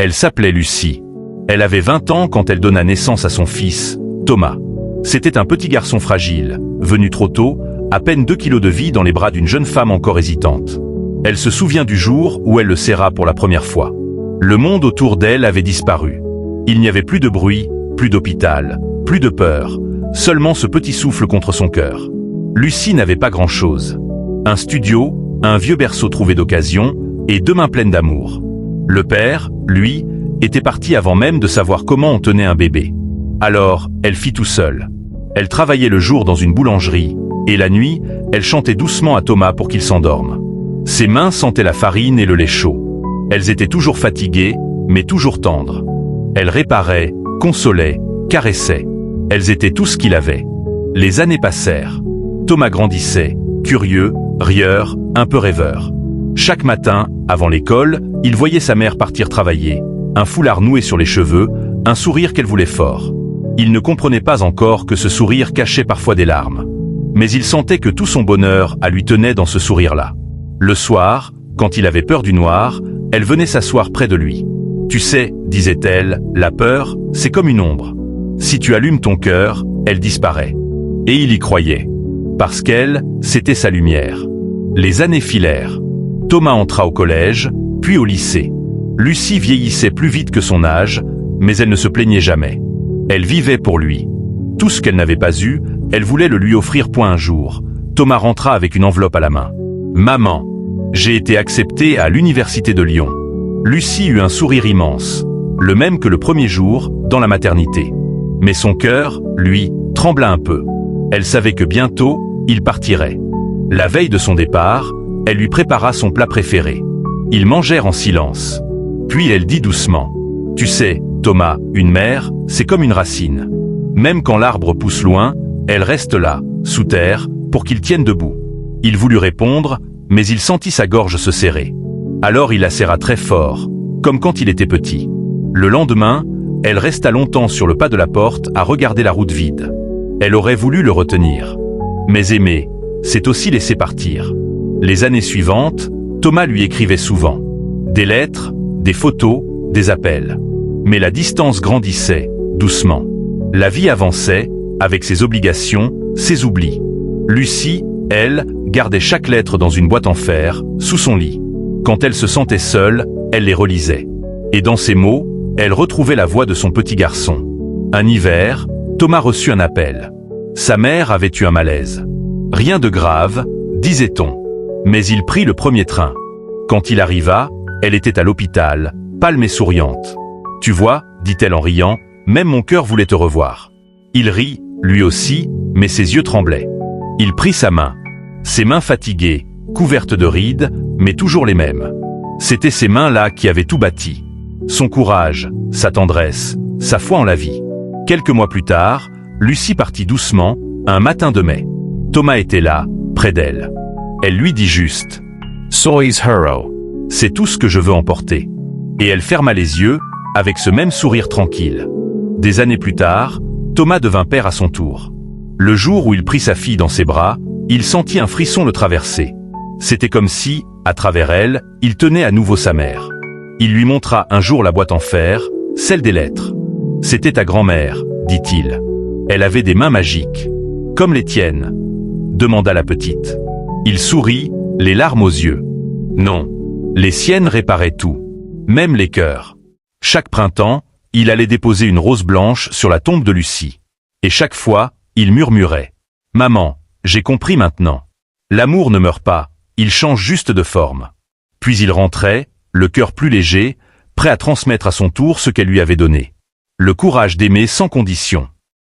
Elle s'appelait Lucie. Elle avait 20 ans quand elle donna naissance à son fils, Thomas. C'était un petit garçon fragile, venu trop tôt, à peine 2 kilos de vie dans les bras d'une jeune femme encore hésitante. Elle se souvient du jour où elle le serra pour la première fois. Le monde autour d'elle avait disparu. Il n'y avait plus de bruit, plus d'hôpital, plus de peur, seulement ce petit souffle contre son cœur. Lucie n'avait pas grand-chose. Un studio, un vieux berceau trouvé d'occasion, et 2 mains pleines d'amour. Le père, lui, était parti avant même de savoir comment on tenait un bébé. Alors, elle fit tout seule. Elle travaillait le jour dans une boulangerie, et la nuit, elle chantait doucement à Thomas pour qu'il s'endorme. Ses mains sentaient la farine et le lait chaud. Elles étaient toujours fatiguées, mais toujours tendres. Elle réparait, consolait, caressait. Elles étaient tout ce qu'il avait. Les années passèrent. Thomas grandissait, curieux, rieur, un peu rêveur. Chaque matin, avant l'école, il voyait sa mère partir travailler, un foulard noué sur les cheveux, un sourire qu'elle voulait fort. Il ne comprenait pas encore que ce sourire cachait parfois des larmes. Mais il sentait que tout son bonheur à lui tenait dans ce sourire-là. Le soir, quand il avait peur du noir, elle venait s'asseoir près de lui. « Tu sais, disait-elle, la peur, c'est comme une ombre. Si tu allumes ton cœur, elle disparaît. » Et il y croyait. Parce qu'elle, c'était sa lumière. Les années filèrent. Thomas entra au collège, puis au lycée. Lucie vieillissait plus vite que son âge, mais elle ne se plaignait jamais. Elle vivait pour lui. Tout ce qu'elle n'avait pas eu, elle voulait le lui offrir. Un jour, Thomas rentra avec une enveloppe à la main. « Maman, j'ai été acceptée à l'université de Lyon. » Lucie eut un sourire immense, le même que le premier jour, dans la maternité. Mais son cœur, lui, trembla un peu. Elle savait que bientôt, il partirait. La veille de son départ, elle lui prépara son plat préféré. Ils mangèrent en silence. Puis elle dit doucement, « Tu sais, Thomas, une mère, c'est comme une racine. Même quand l'arbre pousse loin, elle reste là, sous terre, pour qu'il tienne debout. » Il voulut répondre, mais il sentit sa gorge se serrer. Alors il la serra très fort, comme quand il était petit. Le lendemain, elle resta longtemps sur le pas de la porte à regarder la route vide. Elle aurait voulu le retenir. Mais aimer, c'est aussi laisser partir. Les années suivantes, Thomas lui écrivait souvent. Des lettres, des photos, des appels. Mais la distance grandissait, doucement. La vie avançait, avec ses obligations, ses oublis. Lucie, elle, gardait chaque lettre dans une boîte en fer, sous son lit. Quand elle se sentait seule, elle les relisait. Et dans ces mots, elle retrouvait la voix de son petit garçon. Un hiver, Thomas reçut un appel. Sa mère avait eu un malaise. Rien de grave, disait-on. Mais il prit le premier train. Quand il arriva, elle était à l'hôpital, pâle mais souriante. « Tu vois, dit-elle en riant, même mon cœur voulait te revoir. » Il rit, lui aussi, mais ses yeux tremblaient. Il prit sa main. Ses mains fatiguées, couvertes de rides, mais toujours les mêmes. C'étaient ces mains-là qui avaient tout bâti. Son courage, sa tendresse, sa foi en la vie. Quelques mois plus tard, Lucie partit doucement, un matin de mai. Thomas était là, près d'elle. Elle lui dit juste « Soy's hero. C'est tout ce que je veux emporter. » Et elle ferma les yeux, avec ce même sourire tranquille. Des années plus tard, Thomas devint père à son tour. Le jour où il prit sa fille dans ses bras, il sentit un frisson le traverser. C'était comme si, à travers elle, il tenait à nouveau sa mère. Il lui montra un jour la boîte en fer, celle des lettres. « C'était ta grand-mère, dit-il. Elle avait des mains magiques. Comme les tiennes, demanda la petite. Il sourit, les larmes aux yeux. Non, les siennes réparaient tout, même les cœurs. Chaque printemps, il allait déposer une rose blanche sur la tombe de Lucie. Et chaque fois, il murmurait. « Maman, j'ai compris maintenant. L'amour ne meurt pas, il change juste de forme. » Puis il rentrait, le cœur plus léger, prêt à transmettre à son tour ce qu'elle lui avait donné. Le courage d'aimer sans condition.